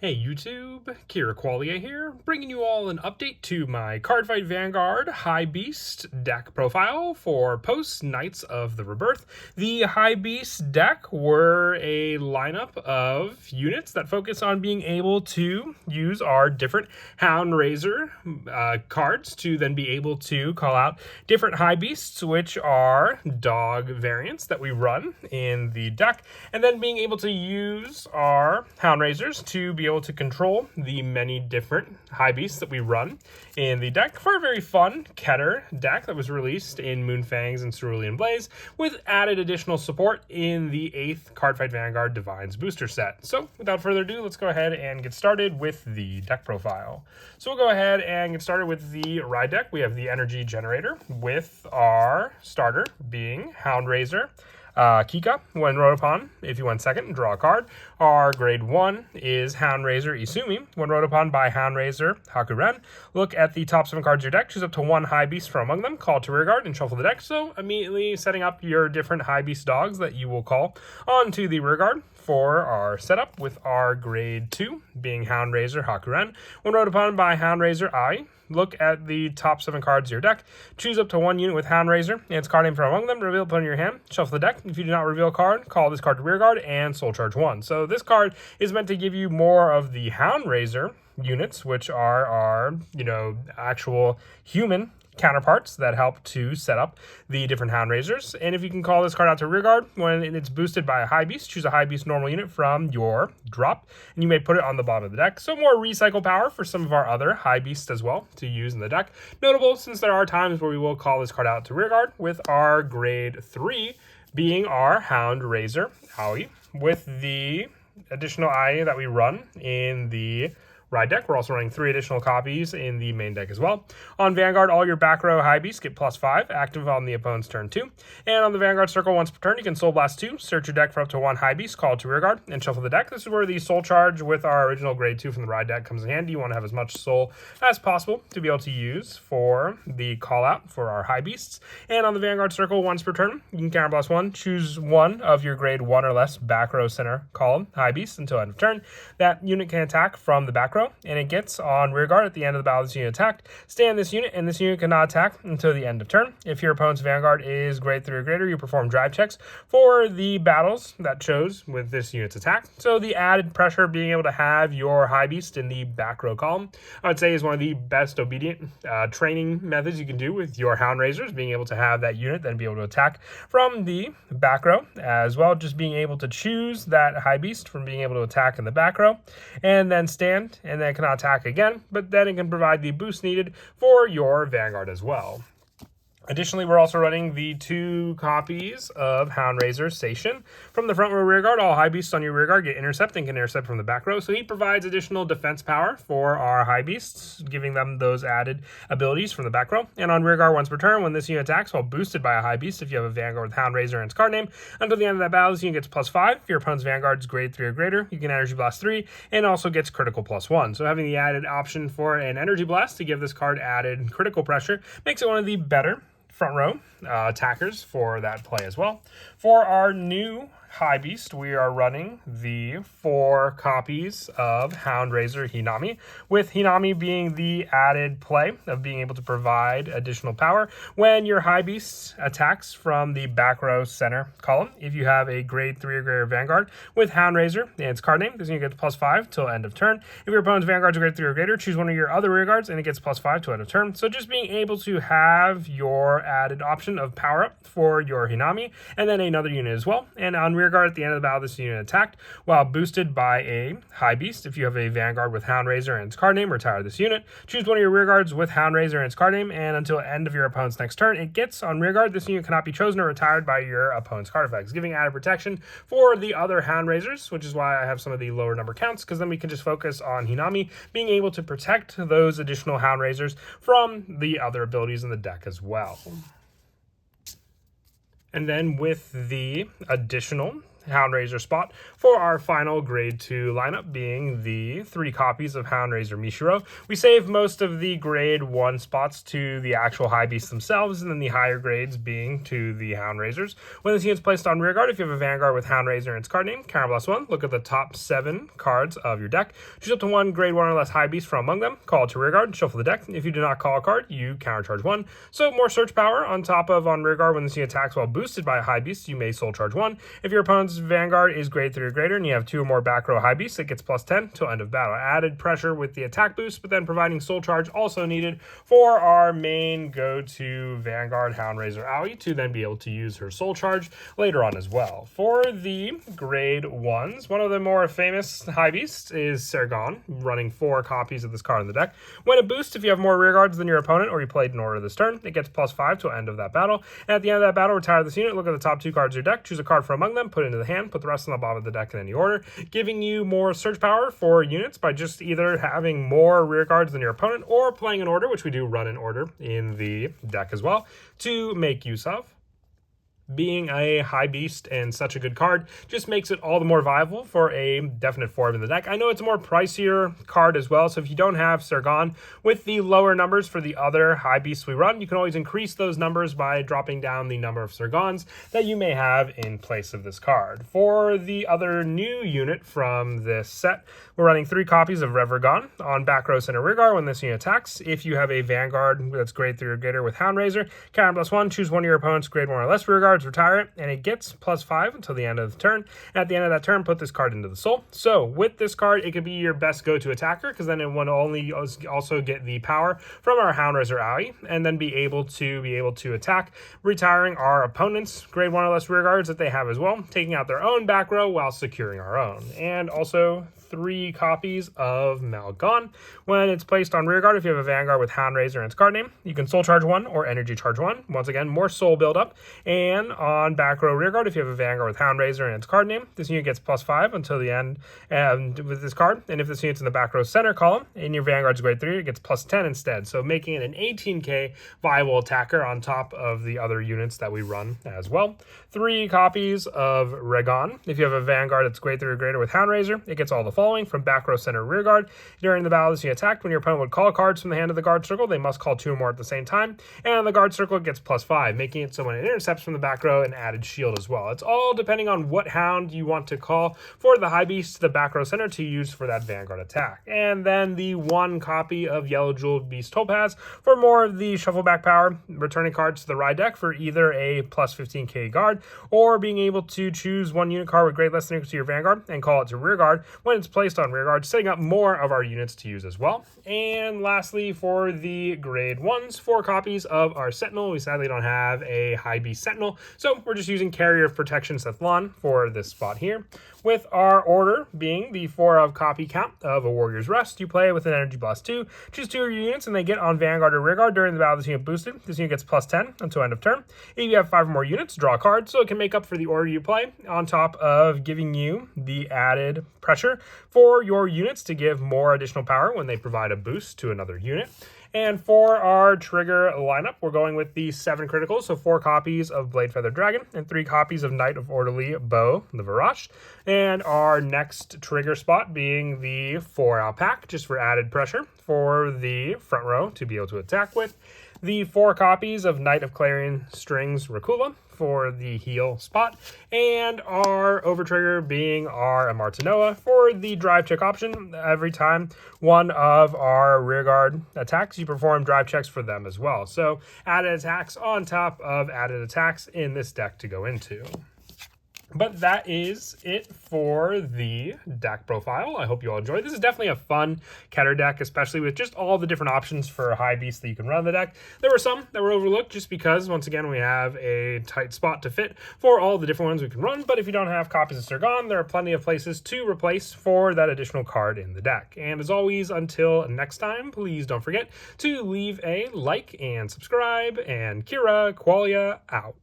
Hey YouTube, Kira Qualia here, bringing you all an update to my Cardfight Vanguard Highbeast deck profile for post Knights of the Rebirth. The Highbeast deck were a lineup of units that focus on being able to use our different Hound cards to then be able to call out different Highbeasts, which are dog variants that we run in the deck, and then being able to use our Hound to be able to control the many different Highbeasts that we run in the deck for a very fun Keter deck that was released in Moonfangs and Cerulean Blaze, with added additional support in the 8th Cardfight Vanguard Divines booster set. So without further ado, let's go ahead and get started with the deck profile. So we'll go ahead and get started with the ride deck. We have the energy generator with our starter being Hound Kika. When wrote upon, if you went second, draw a card. Our grade 1 is Hound Isumi. When wrote upon by Hound Hakuren, look at the top 7 cards of your deck, choose up to 1 Highbeast from among them, call to rearguard, and shuffle the deck. So immediately setting up your different Highbeast dogs that you will call onto the rearguard for our setup, with our grade 2 being Hound Hakuren. When wrote upon by Hound Ai, look at the top 7 cards of your deck, choose up to 1 unit with Hound and its card name from among them, reveal it, put it in your hand, shuffle the deck. If you do not reveal a card, call this card to rearguard and soul charge 1. So this card is meant to give you more of the Hound units, which are our, actual human counterparts that help to set up the different Hound And if you can call this card out to rearguard, when it's boosted by a Highbeast, choose a Highbeast normal unit from your drop, and you may put it on the bottom of the deck. So more recycle power for some of our other Highbeasts as well to use in the deck. Notable, since there are times where we will call this card out to rearguard, with our grade 3 being our Hound Aoi, with the additional Ai that we run in the ride deck. We're also running 3 additional copies in the main deck as well. On Vanguard, all your back row Highbeasts get +5, active on the opponent's turn 2. And on the Vanguard circle, once per turn, you can Soul Blast 2, search your deck for up to 1 Highbeast, call it to rearguard, and shuffle the deck. This is where the Soul Charge with our original grade 2 from the ride deck comes in handy. You want to have as much Soul as possible to be able to use for the call out for our Highbeasts. And on the Vanguard circle, once per turn, you can counterblast 1, choose 1 of your grade 1 or less back row center column Highbeasts until end of turn. That unit can attack from the back row, and it gets on rearguard at the end of the battle this unit attacked. Stay on this unit, and this unit cannot attack until the end of turn. If your opponent's Vanguard is grade 3 or greater, you perform drive checks for the battles that chose with this unit's attack. So the added pressure of being able to have your Highbeast in the back row column, I would say, is one of the best obedient training methods you can do with your Hound being able to have that unit then be able to attack from the back row as well. Just being able to choose that Highbeast from being able to attack in the back row, and then stand, and then cannot attack again, but then it can provide the boost needed for your Vanguard as well. Additionally, we're also running the 2 copies of Hound Station. From the front row rearguard, all Highbeasts on your rearguard get intercept and can intercept from the back row. So he provides additional defense power for our Highbeasts, giving them those added abilities from the back row. And on rearguard, once per turn, when this unit attacks while boosted by a Highbeast, if you have a Vanguard with Hound and its card name, until the end of that battle, this unit gets +5. If your opponent's Vanguard is grade 3 or greater, you can Energy Blast 3, and also gets critical +1. So having the added option for an Energy Blast to give this card added critical pressure makes it one of the better front row attackers for that play as well. For our new Highbeast, we are running the 4 copies of Hound Hinami, with Hinami being the added play of being able to provide additional power when your Highbeast attacks from the back row center column. If you have a grade 3 or greater Vanguard with Hound and its card name, this unit gets +5 till end of turn. If your opponent's Vanguard is grade 3 or greater, choose one of your other rearguards and it gets +5 till end of turn. So just being able to have your added option of power up for your Hinami, and then another unit as well. And on rearguard at the end of the battle, this unit attacked while boosted by a Highbeast. If you have a Vanguard with Hound and its card name, retire this unit. Choose one of your rearguards with Hound and its card name, and until the end of your opponent's next turn, it gets on rearguard. This unit cannot be chosen or retired by your opponent's card effects, giving added protection for the other Hound which is why I have some of the lower number counts, because then we can just focus on Hinami being able to protect those additional Hound from the other abilities in the deck as well. And then with the additional Hound spot for our final grade 2 lineup, being the 3 copies of Hound Mishiro. We save most of the grade 1 spots to the actual Highbeasts themselves, and then the higher grades being to the Hound When this unit's placed on rearguard, if you have a Vanguard with Hound and its card name, counter +1, look at the top 7 cards of your deck, choose up to 1 grade 1 or less Highbeast from among them, call it to rearguard, shuffle the deck. If you do not call a card, you countercharge 1. So more search power on top of on rearguard. When this unit attacks while boosted by a Highbeast, you may soul charge 1. If your opponent's Vanguard is grade 3 or greater and you have 2 or more back row Highbeasts, it gets +10 till end of battle. Added pressure with the attack boost, but then providing soul charge also needed for our main go-to Vanguard Hound Aoi to then be able to use her soul charge later on as well. For the grade 1s, one of the more famous Highbeasts is Sergon, running 4 copies of this card in the deck. When it boosts, if you have more rearguards than your opponent or you played in order this turn, it gets +5 till end of that battle. And at the end of that battle, retire this unit, look at the top 2 cards of your deck, choose a card from among them, put it into the hand, put the rest on the bottom of the deck in any order, giving you more search power for units by just either having more rearguards than your opponent or playing in order, which we do run in order in the deck as well, to make use of. Being a Highbeast and such a good card just makes it all the more viable for a definite form in the deck. I know it's a more pricier card as well, so if you don't have Sergon with the lower numbers for the other Highbeasts we run, you can always increase those numbers by dropping down the number of Sergons that you may have in place of this card. For the other new unit from this set, we're running 3 copies of Revergon on back row center rearguard. When this unit attacks, if you have a Vanguard that's grade 3 or greater with Hound counter +1, choose one of your opponent's grade 1 or less rearguards, retire it, and it gets +5 until the end of the turn. At the end of that turn, put this card into the soul. So with this card, it could be your best go-to attacker, because then it will only also get the power from our Hound Aoi, and then be able to attack, retiring our opponent's grade 1 or less rearguards that they have as well, taking out their own back row while securing our own. And also 3 copies of Malgon. When it's placed on rearguard, if you have a Vanguard with Hound and its card name, you can soul charge 1 or energy charge 1. Once again, more soul buildup. And on back row rearguard, if you have a Vanguard with Hound and its card name, this unit gets +5 until the end with this card. And if this unit's in the back row center column and your Vanguard's grade 3, it gets +10 instead. So making it an 18k viable attacker on top of the other units that we run as well. 3 copies of Regon. If you have a Vanguard that's grade 3 or greater with Hound, it gets all the following from back row center rearguard. During the battle, as you attacked, when your opponent would call cards from the hand of the guard circle, they must call 2 or more at the same time. And the guard circle gets +5, making it so when it intercepts from the back row, an added shield as well. It's all depending on what Hound you want to call for the Highbeast to the back row center to use for that Vanguard attack. And then the 1 copy of Yellow Jeweled Beast Topaz for more of the shuffle back power, returning cards to the Ride deck for either a +15k guard or being able to choose 1 unit card with grade less than equal to your Vanguard and call it to rearguard when it's placed on rearguard, setting up more of our units to use as well. And lastly, for the grade 1s, 4 copies of our Sentinel. We sadly don't have a Highbeast Sentinel, so we're just using Carrier of Protection Sethlon for this spot here. With our order being the 4 of copy count of a Warrior's Rest, you play with an Energy Blast 2, choose 2 of your units, and they get on Vanguard or rearguard during the battle. This unit boosted. This unit gets +10 until end of turn. If you have 5 or more units, draw a card, so it can make up for the order you play, on top of giving you the added pressure for your units to give more additional power when they provide a boost to another unit. And for our trigger lineup, we're going with the 7 criticals, so 4 copies of Blade Feather Dragon and 3 copies of Knight of Orderly Bow, the Varash. And our next trigger spot being the 4 Alpac, just for added pressure for the front row to be able to attack with. The 4 copies of Knight of Clarion Strings Rakula for the heal spot, and our overtrigger being our Amartanoa for the drive check option. Every time one of our rearguard attacks, you perform drive checks for them as well. So added attacks on top of added attacks in this deck to go into. But that is it for the deck profile. I hope you all enjoyed. This is definitely a fun Keter deck, especially with just all the different options for Highbeast that you can run in the deck. There were some that were overlooked just because, once again, we have a tight spot to fit for all the different ones we can run. But if you don't have copies of Sergon, there are plenty of places to replace for that additional card in the deck. And as always, until next time, please don't forget to leave a like and subscribe. And Kira Qualia out.